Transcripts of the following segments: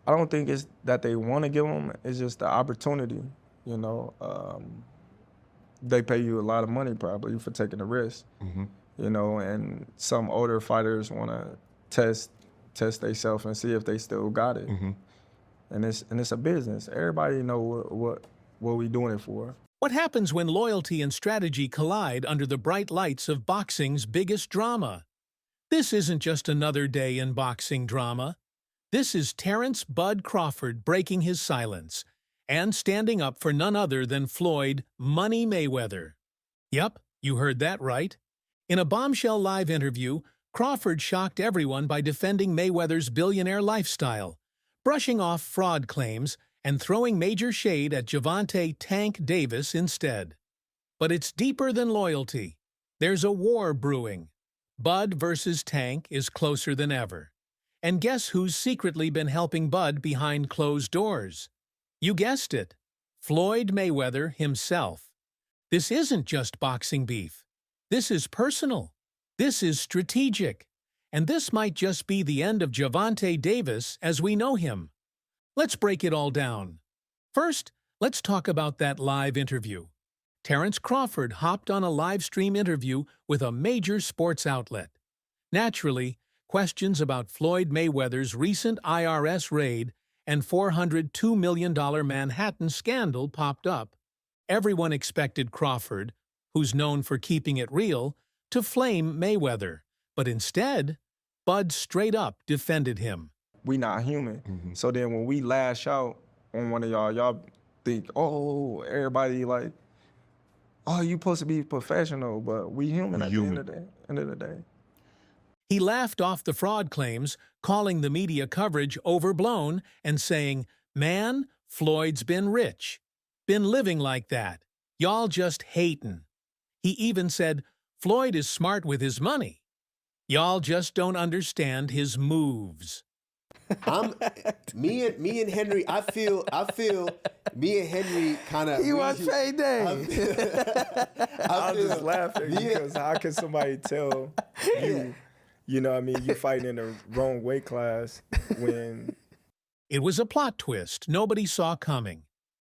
I don't think it's that they want to give them. It's just the opportunity. You know, they pay you a lot of money probably for taking the risk. Mm-hmm. You know, and some older fighters want to test themselves and see if they still got it. Mm-hmm. And it's a business. Everybody know what we doing it for. What happens when loyalty and strategy collide under the bright lights of boxing's biggest drama? This isn't just another day in boxing drama. This is Terence "Bud" Crawford breaking his silence and standing up for none other than Floyd "Money" Mayweather. Yep, you heard that right. In a bombshell live interview, Crawford shocked everyone by defending Mayweather's billionaire lifestyle, brushing off fraud claims, and throwing major shade at Gervonta "Tank" Davis instead. But it's deeper than loyalty. There's a war brewing. Bud versus Tank is closer than ever. And guess who's secretly been helping Bud behind closed doors? You guessed it, Floyd Mayweather himself. This isn't just boxing beef. This is personal. This is strategic. And this might just be the end of Gervonta Davis as we know him. Let's break it all down. First, let's talk about that live interview. Terence Crawford hopped on a live stream interview with a major sports outlet. Naturally, questions about Floyd Mayweather's recent IRS raid and $402 million Manhattan scandal popped up. Everyone expected Crawford, who's known for keeping it real, to flame Mayweather, but instead, Bud straight up defended him. We not human. Mm-hmm. So then when we lash out on one of y'all think, oh, everybody like, oh, you supposed to be professional, but we human at the end of the day. He laughed off the fraud claims, calling the media coverage overblown and saying, "Man, Floyd's been rich. Been living like that. Y'all just hatin'." He even said, "Floyd is smart with his money. Y'all just don't understand his moves." Me and Henry. I feel me and Henry kind of. He was payday. I was just laughing because how can somebody tell you, you know what I mean, you fighting in the wrong weight class when... It was a plot twist nobody saw coming.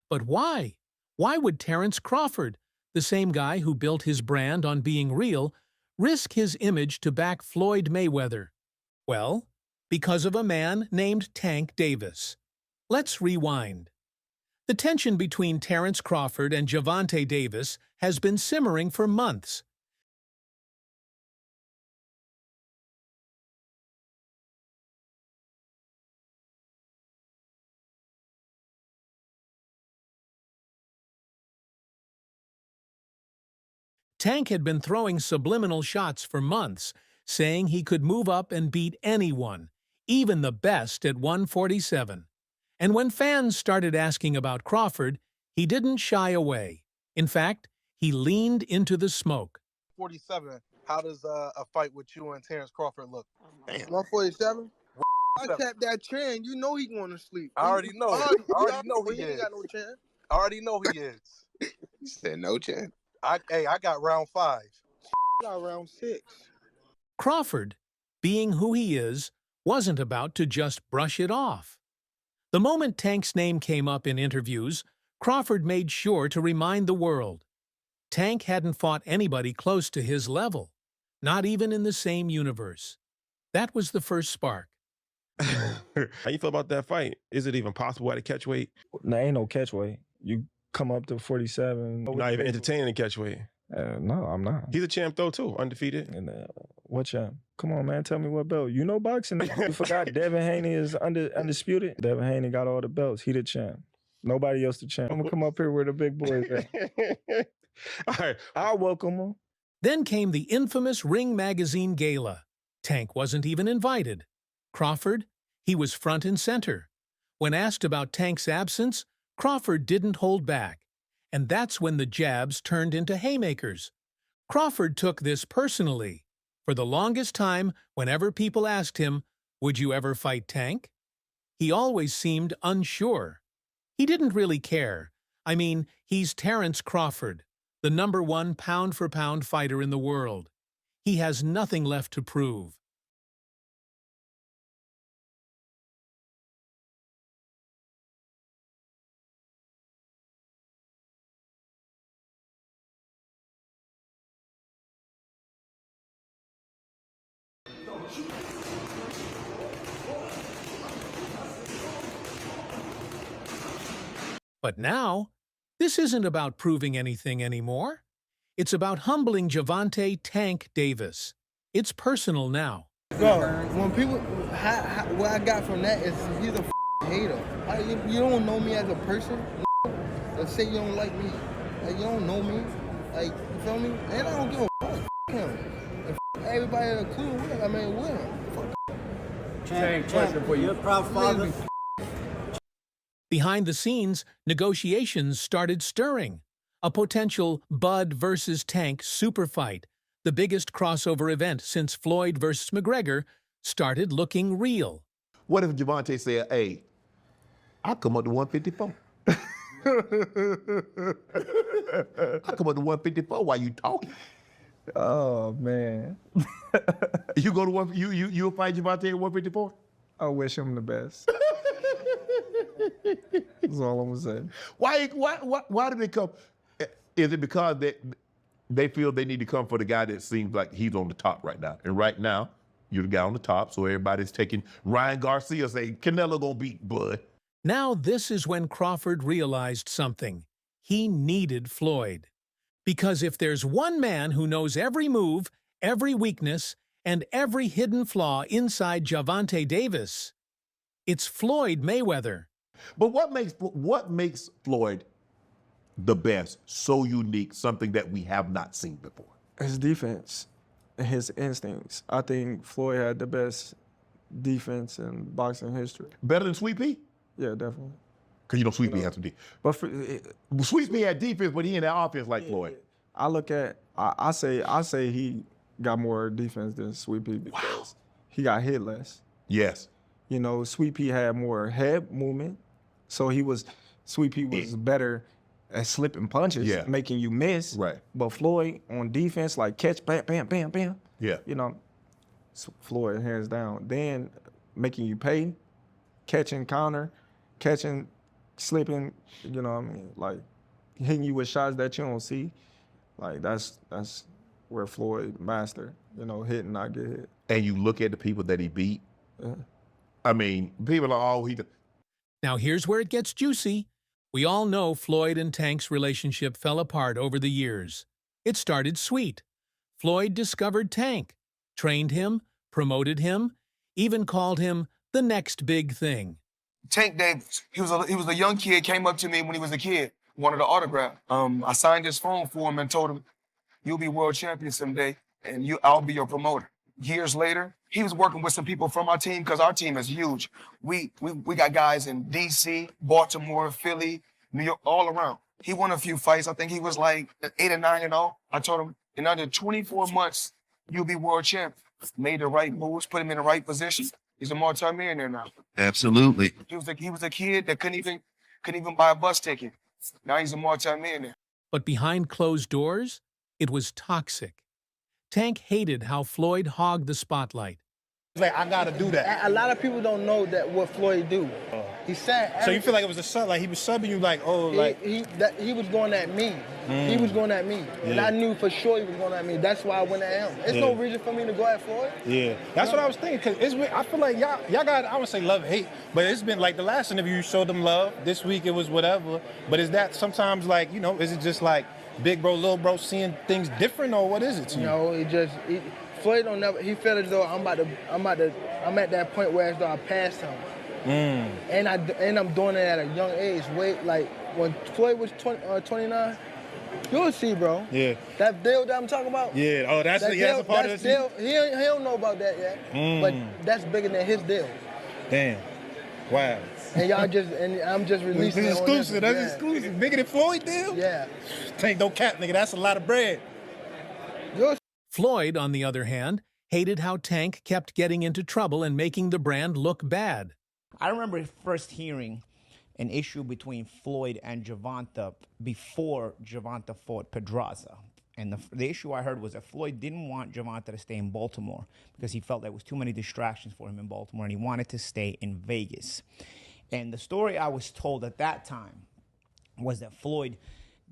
But why? Why would Terence Crawford, the same guy who built his brand on being real, risk his image to back Floyd Mayweather? Well, because of a man named Tank Davis. Let's rewind. The tension between Terence Crawford and Gervonta Davis has been simmering for months. Tank had been throwing subliminal shots for months, saying he could move up and beat anyone, even the best at 147. And when fans started asking about Crawford, he didn't shy away. In fact, he leaned into the smoke. 47. How does a fight with you and Terence Crawford look? 147? I tap that chin. You know he going to sleep. I already know. I already know he ain't got no chin. I already know he is. You said no chin. I got round 5. Got round 6. Crawford, being who he is, wasn't about to just brush it off. The moment Tank's name came up in interviews, Crawford made sure to remind the world. Tank hadn't fought anybody close to his level, not even in the same universe. That was the first spark. How you feel about that fight? Is it even possible at a catch weight? There ain't no catch weight. You come up to 47. You're not even entertaining the catch weight. No, I'm not. He's a champ though too, undefeated. And what champ? Come on, man, tell me what belt. You know boxing. You forgot Devin Haney is undisputed. Devin Haney got all the belts. He the champ. Nobody else the champ. I'm gonna come up here where the big boys at. All right, I'll welcome him. Then came the infamous Ring Magazine Gala. Tank wasn't even invited. Crawford, he was front and center. When asked about Tank's absence, Crawford didn't hold back. And that's when the jabs turned into haymakers. Crawford took this personally. For the longest time, whenever people asked him, "Would you ever fight Tank?" he always seemed unsure. He didn't really care. I mean, he's Terence Crawford, the #1 pound-for-pound fighter in the world. He has nothing left to prove. But now, this isn't about proving anything anymore. It's about humbling Gervonta "Tank" Davis. It's personal now. Bro, when people, what I got from that is he's a hater. You don't know me as a person. Let's say you don't like me. Like, you don't know me. Like, you feel me? And I don't give a fuck. Him. And everybody in the crew with him. I mean, with him. Tank, question for you. You're a proud father. Behind the scenes, negotiations started stirring. A potential Bud versus Tank super fight, the biggest crossover event since Floyd versus McGregor, started looking real. What if Gervonta said, hey, I'll come up to 154. I'll come up to 154 while you talking. Oh man. You go to you'll fight Gervonta at 154? I wish him the best. That's all I'm gonna say. Why do they come? Is it because they feel they need to come for the guy that seems like he's on the top right now? And right now, you're the guy on the top, so everybody's taking Ryan Garcia saying Canelo gonna beat Bud. Now this is when Crawford realized something. He needed Floyd. Because if there's one man who knows every move, every weakness, and every hidden flaw inside Gervonta Davis, it's Floyd Mayweather. But what makes Floyd the best, so unique, something that we have not seen before? His defense and his instincts. I think Floyd had the best defense in boxing history. Better than Sweet Pea? Yeah, definitely. Because you know Sweet Pea has some defense. But Sweet Pea had defense, but he in that offense like Floyd. I look at, I say he got more defense than Sweet Pea because he got hit less. Yes. You know, Sweet Pea had more head movement, so Sweet Pea was better at slipping punches, making you miss. Right. But Floyd on defense, like catch, bam, bam, bam, bam. Yeah. You know, Floyd hands down. Then making you pay, catching counter, catching, slipping. You know what I mean? Like hitting you with shots that you don't see. Like that's where Floyd master. You know, hit and not get hit. And you look at the people that he beat. Yeah. I mean, people are all he. Now here's where it gets juicy. We all know Floyd and Tank's relationship fell apart over the years. It started sweet. Floyd discovered Tank, trained him, promoted him, even called him the next big thing. Tank Davis, he was a young kid, came up to me when he was a kid, wanted an autograph. I signed his phone for him and told him, you'll be world champion someday, and I'll be your promoter. Years later, he was working with some people from our team because our team is huge. We got guys in D.C., Baltimore, Philly, New York, all around. He won a few fights. I think he was like 8 or 9-0. I told him, in under 24 months, you'll be world champion. Made the right moves, put him in the right position. He's a multi-millionaire now. Absolutely. He was a kid that couldn't even buy a bus ticket. Now he's a multi-millionaire. But behind closed doors, it was toxic. Tank hated how Floyd hogged the spotlight. Like, I gotta do that. A lot of people don't know that what Floyd do. He said. So you feel like it was a sub, like he was subbing you, like, oh, like he was going at me. He was going at me, and I knew for sure he was going at me. That's why I went at him. There's no reason for me to go at Floyd. Yeah, that's what I was thinking. Cause I feel like y'all got, I would say love, hate, but it's been like the last interview you showed them love. This week it was whatever. But is that sometimes like, you know, is it just like big bro, little bro seeing things different, or what is it to you? No, Floyd don't never. He felt as though I'm at that point where as though I passed him. And I'm doing it at a young age. Like when Floyd was 29, you'll see, bro. Yeah. That deal that I'm talking about. Yeah. Oh, that's a part of deal. He don't know about that yet. But that's bigger than his deal. Damn. Wow. And I'm just releasing This is it. exclusive. That's exclusive. Bigger than Floyd deal? Yeah. Tank, don't cap, nigga. That's a lot of bread. Floyd, on the other hand, hated how Tank kept getting into trouble and making the brand look bad. I remember first hearing an issue between Floyd and Gervonta before Gervonta fought Pedraza. And the issue I heard was that Floyd didn't want Gervonta to stay in Baltimore because he felt there was too many distractions for him in Baltimore, and he wanted to stay in Vegas. And the story I was told at that time was that Floyd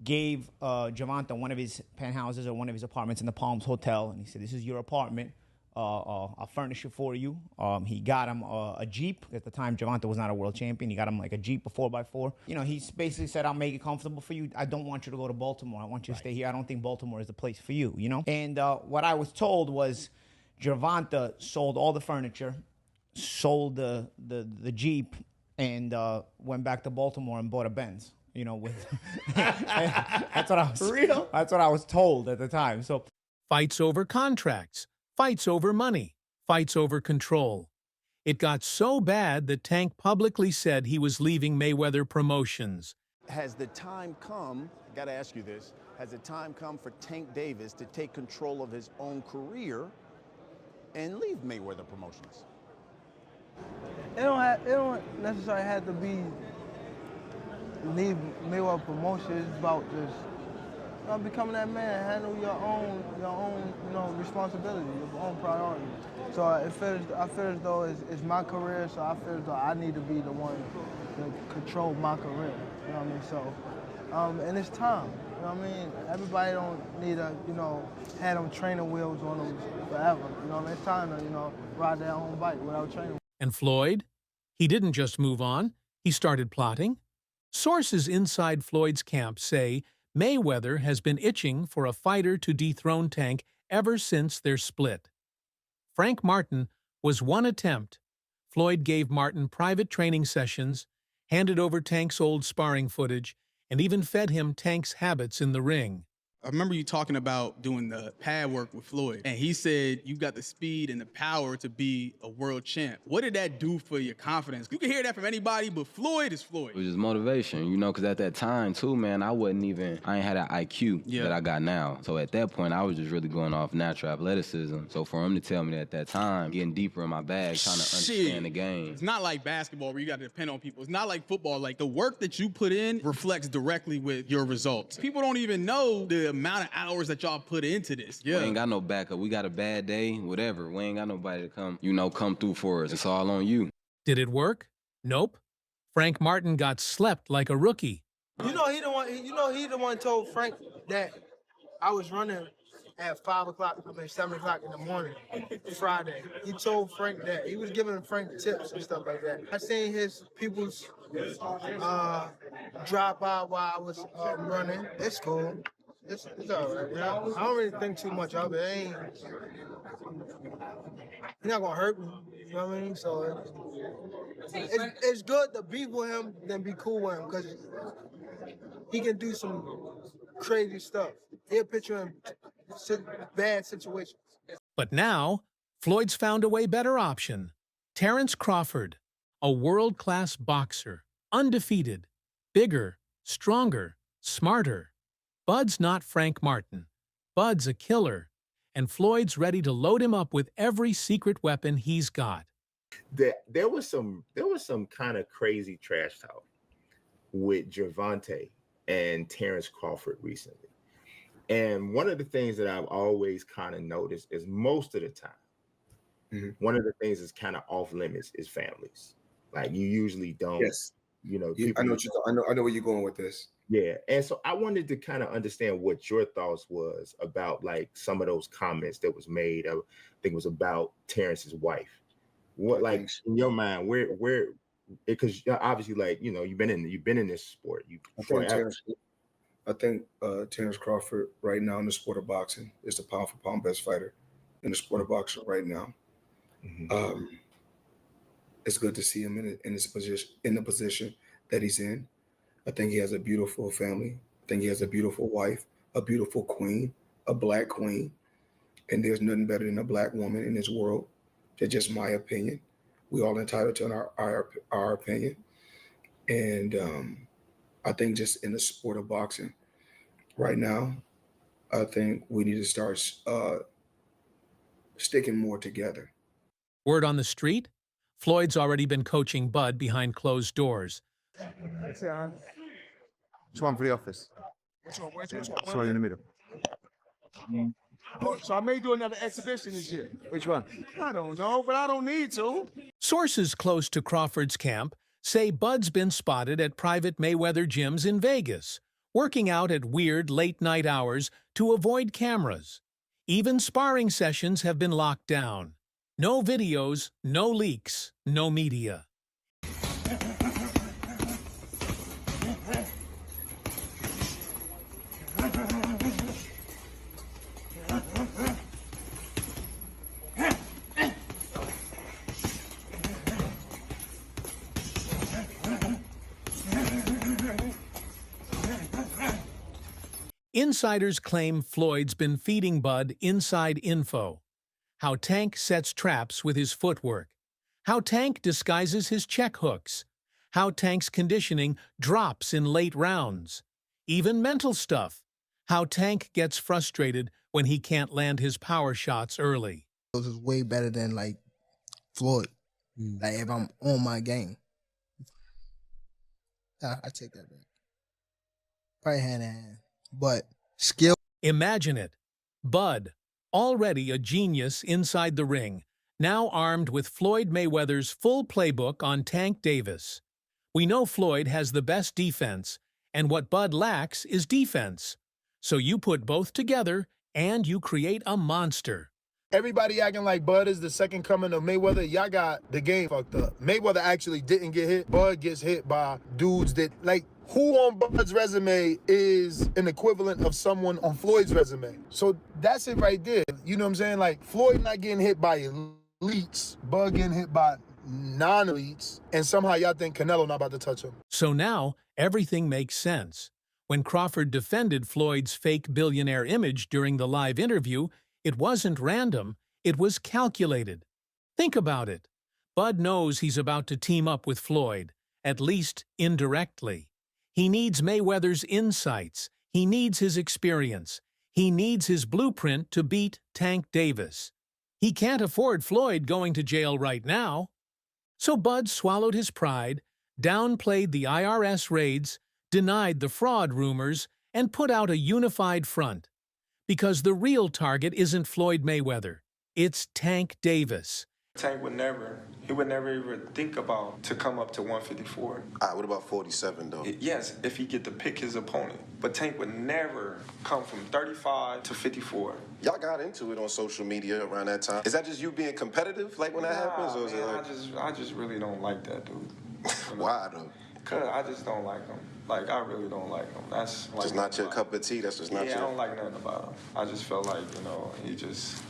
gave Gervonta one of his penthouses or one of his apartments in the Palms Hotel, and he said, this is your apartment. I'll furnish it for you. He got him a Jeep. At the time, Gervonta was not a world champion. He got him like a Jeep, a 4x4. You know, he basically said, I'll make it comfortable for you. I don't want you to go to Baltimore. I want you to stay here. I don't think Baltimore is the place for you, you know? And what I was told was Gervonta sold all the furniture, sold the Jeep, and went back to Baltimore and bought a Benz. You know, with that's what I was real. That's what I was told at the time. So Fights over contracts, fights over money, fights over control. It got so bad that Tank publicly said he was leaving Mayweather Promotions. Has the time come, I gotta ask you this, has the time come for Tank Davis to take control of his own career and leave Mayweather Promotions? It don't necessarily have to be leave Mayweather Promotions. It's about just becoming that man, handle your own responsibility, your own priority. So I feel as though it's my career, so I feel as though I need to be the one to control my career. You know what I mean? So, and it's time. You know what I mean? Everybody don't need to, have them training wheels on them forever. You know what I mean? It's time to, ride their own bike without training. And Floyd? He didn't just move on, he started plotting. Sources inside Floyd's camp say Mayweather has been itching for a fighter to dethrone Tank ever since their split. Frank Martin was one attempt. Floyd gave Martin private training sessions, handed over Tank's old sparring footage, and even fed him Tank's habits in the ring. I remember you talking about doing the pad work with Floyd, and he said you got the speed and the power to be a world champ. What did that do for your confidence? You can hear that from anybody, but Floyd is Floyd. It was just motivation, because at that time, too, man, I ain't had that IQ that I got now. So at that point, I was just really going off natural athleticism. So for him to tell me that at that time, getting deeper in my bag, trying to understand the game. It's not like basketball where you got to depend on people. It's not like football. Like, the work that you put in reflects directly with your results. People don't even know the amount of hours that y'all put into this. We ain't got no backup. We got a bad day, whatever. We ain't got nobody to come through for us. It's all on you. Did it work? Nope. Frank Martin got slept like a rookie. He the one told Frank that I was running at 7 o'clock in the morning, Friday. He told Frank that. He was giving Frank tips and stuff like that. I seen his people's drop by while I was running. It's cool. It's all right. I don't really think too much of it. He's not gonna hurt me. You know what I mean? So it's good to be with him than be cool with him, because he can do some crazy stuff. He'll put you in bad situations. But now, Floyd's found a way better option. Terence Crawford, a world-class boxer, undefeated, bigger, stronger, smarter. Bud's not Frank Martin. Bud's a killer, and Floyd's ready to load him up with every secret weapon he's got. There was some kind of crazy trash talk with Gervonta and Terence Crawford recently. And one of the things that I've always kind of noticed is most of the time, one of the things that's kind of off limits is families. Like, you usually don't. Yes. I know where you're going with this. Yeah. And so I wanted to kind of understand what your thoughts was about, like, some of those comments that was made. I think it was about Terrence's wife. What, like, in your mind, where, because obviously, like, you've been in this sport. I think Terence Crawford right now in the sport of boxing is the pound for pound best fighter in the sport of boxing right now. Mm-hmm. It's good to see him in the position that he's in. I think he has a beautiful family. I think he has a beautiful wife, a beautiful queen, a black queen. And there's nothing better than a black woman in this world. That's just my opinion. We all entitled to our opinion. And I think just in the sport of boxing right now, I think we need to start sticking more together. Word on the street? Floyd's already been coaching Bud behind closed doors. Which one for the office? Which one? Which one in the middle? Oh, so I may do another exhibition this year. Which one? I don't know, but I don't need to. Sources close to Crawford's camp say Bud's been spotted at private Mayweather gyms in Vegas, working out at weird late-night hours to avoid cameras. Even sparring sessions have been locked down. No videos, no leaks, no media. Insiders claim Floyd's been feeding Bud inside info. How Tank sets traps with his footwork. How Tank disguises his check hooks. How Tank's conditioning drops in late rounds. Even mental stuff. How Tank gets frustrated when he can't land his power shots early. This is way better than, like, Floyd. Like, if I'm on my game. I take that back. Probably hand in hand. But skill. Imagine it. Bud, already a genius inside the ring, now armed with Floyd Mayweather's full playbook on Tank Davis. We know Floyd has the best defense, and what Bud lacks is defense. So you put both together, and you create a monster. Everybody acting like Bud is the second coming of Mayweather. Y'all got the game fucked up. Mayweather actually didn't get hit. Bud gets hit by dudes that, like, who on Bud's resume is an equivalent of someone on Floyd's resume? So that's it right there. You know what I'm saying? Like, Floyd not getting hit by elites, Bud getting hit by non-elites, and somehow y'all think Canelo not about to touch him. So now, everything makes sense. When Crawford defended Floyd's fake billionaire image during the live interview, it wasn't random, it was calculated. Think about it. Bud knows he's about to team up with Floyd, at least indirectly. He needs Mayweather's insights. He needs his experience. He needs his blueprint to beat Tank Davis. He can't afford Floyd going to jail right now. So Bud swallowed his pride, downplayed the IRS raids, denied the fraud rumors, and put out a unified front. Because the real target isn't Floyd Mayweather. It's Tank Davis. Tank would never even think about to come up to 154. What about 47, though? Yes, if he get to pick his opponent. But Tank would never come from 35 to 54. Y'all got into it on social media around that time. Is that just you being competitive, like when that happens? Or is it like... I just really don't like that dude. Why, though? Because I just don't like him. Like, I really don't like him. That's like... Just not your cup of tea? That's just not your... Yeah, I don't like nothing about him. I just felt like, he just...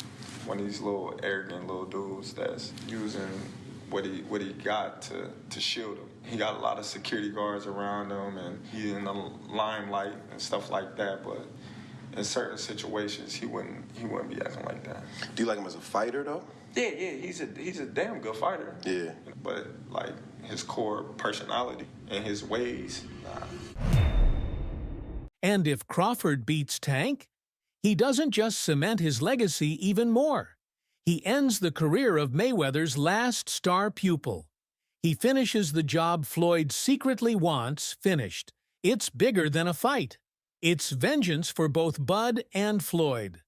one of these little arrogant little dudes that's using what he got to shield him. He got a lot of security guards around him, and he's in the limelight and stuff like that. But in certain situations, he wouldn't be acting like that. Do you like him as a fighter, though? Yeah, he's a damn good fighter. Yeah. But like his core personality and his ways, nah. And if Crawford beats Tank, he doesn't just cement his legacy even more. He ends the career of Mayweather's last star pupil. He finishes the job Floyd secretly wants finished. It's bigger than a fight. It's vengeance for both Bud and Floyd.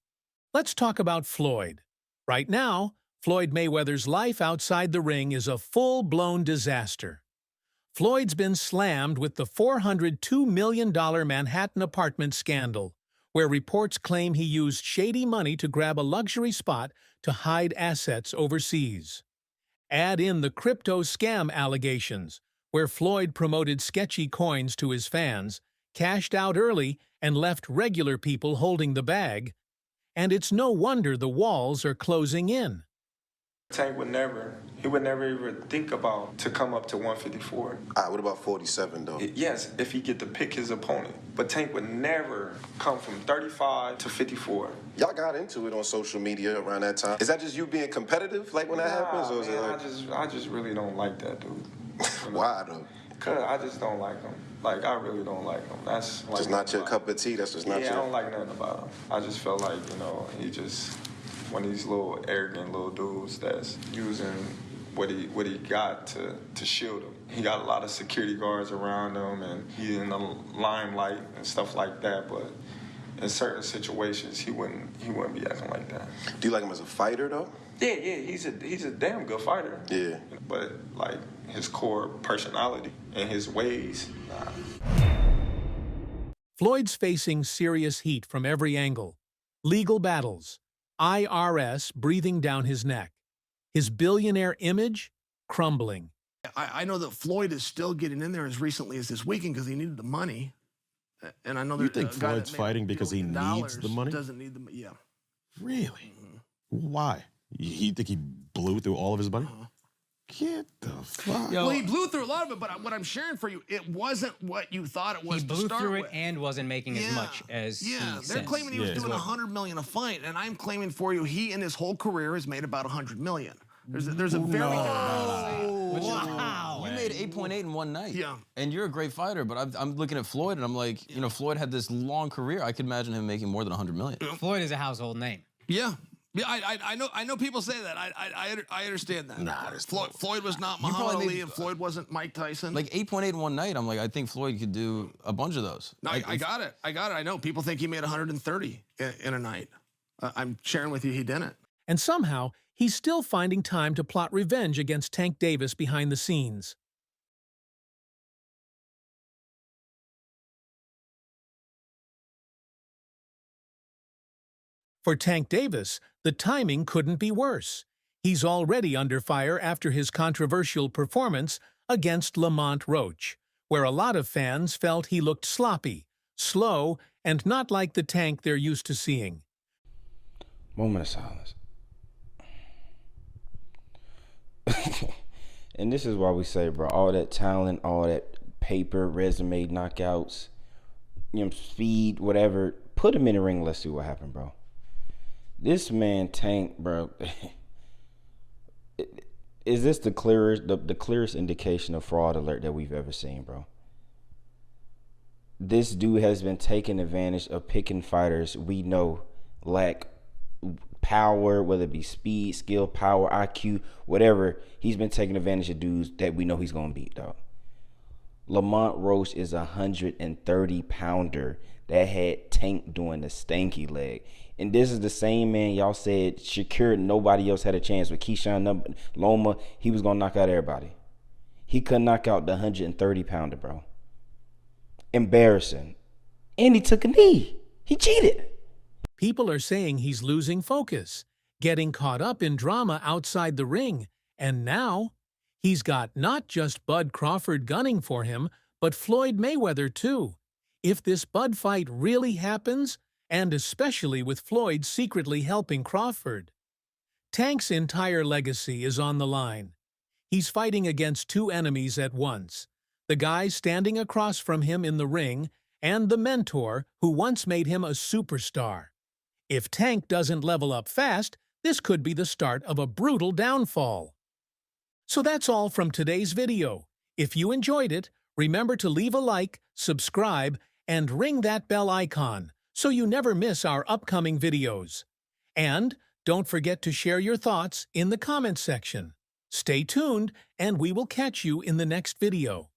Let's talk about Floyd. Right now, Floyd Mayweather's life outside the ring is a full-blown disaster. Floyd's been slammed with the $402 million Manhattan apartment scandal, where reports claim he used shady money to grab a luxury spot to hide assets overseas. Add in the crypto scam allegations, where Floyd promoted sketchy coins to his fans, cashed out early, and left regular people holding the bag, and it's no wonder the walls are closing in. Tank would never even think about to come up to 154. What about 47, though? Yes, if he get to pick his opponent. But Tank would never come from 35 to 54. Y'all got into it on social media around that time. Is that just you being competitive, like when that happens? Or is it like... I just really don't like that dude. Why, though? Because I just don't like him. Like, I really don't like him. That's like... Just not your cup of tea? That's just not your... Yeah, I don't like nothing about him. I just felt like, he just... one of these little arrogant little dudes that's using what he got to shield him. He got a lot of security guards around him, and he's in the limelight and stuff like that. But in certain situations, he wouldn't be acting like that. Do you like him as a fighter, though? Yeah, he's a damn good fighter. Yeah. But like his core personality and his ways, nah. Floyd's facing serious heat from every angle. Legal battles, IRS breathing down his neck. His billionaire image crumbling. I know that Floyd is still getting in there as recently as this weekend because he needed the money. And I know You that think Floyd's fighting because he needs the money? Doesn't need the money. Yeah. Really? Why? You think he blew through all of his money? Get the fuck. Well, he blew through a lot of it, but what I'm sharing for you, it wasn't what you thought it was. He to blew start through with. it and wasn't making as much as he they're says. claiming he was doing $100 million a fight, and I'm claiming for you, he in his whole career has made about $100 million. There's a very Wow. You made 8.8 in one night. Yeah. And you're a great fighter, but I'm looking at Floyd, and I'm like, you know, Floyd had this long career. I could imagine him making more than $100 million. Floyd is a household name. Yeah. Yeah, I know people say that. I understand that. Nah, Floyd was not You Muhammad probably Ali, made- and Floyd wasn't Mike Tyson. Like 8.8 in one night, I'm like, I think Floyd could do a bunch of those. No, I got it. I know. People think he made 130 in a night. I'm sharing with you, he didn't. And somehow, he's still finding time to plot revenge against Tank Davis behind the scenes. For Tank Davis, the timing couldn't be worse. He's already under fire after his controversial performance against Lamont Roach, where a lot of fans felt he looked sloppy, slow, and not like the Tank they're used to seeing. Moment of silence. And this is why we say, bro, all that talent, all that paper, resume, knockouts, you know, speed, whatever, put him in the ring. Let's see what happened, bro. This man Tank, bro. Is this the clearest indication of fraud alert that we've ever seen, bro? This dude has been taking advantage of picking fighters we know lack power, whether it be speed, skill, power, IQ, whatever. He's been taking advantage of dudes that we know he's gonna beat, dog. Lamont Roach is a 130-pounder that had Tank doing the stanky leg. And this is the same man y'all said Shakur, nobody else had a chance with Keyshawn Loma. He was gonna knock out everybody. He couldn't knock out the 130-pounder, bro. Embarrassing. And he took a knee. He cheated. People are saying he's losing focus, getting caught up in drama outside the ring, and now he's got not just Bud Crawford gunning for him, but Floyd Mayweather too. If this Bud fight really happens, and especially with Floyd secretly helping Crawford, Tank's entire legacy is on the line. He's fighting against two enemies at once, the guy standing across from him in the ring and the mentor who once made him a superstar. If Tank doesn't level up fast, this could be the start of a brutal downfall. So that's all from today's video. If you enjoyed it, remember to leave a like, subscribe, and ring that bell icon so you never miss our upcoming videos. And don't forget to share your thoughts in the comments section. Stay tuned, and we will catch you in the next video.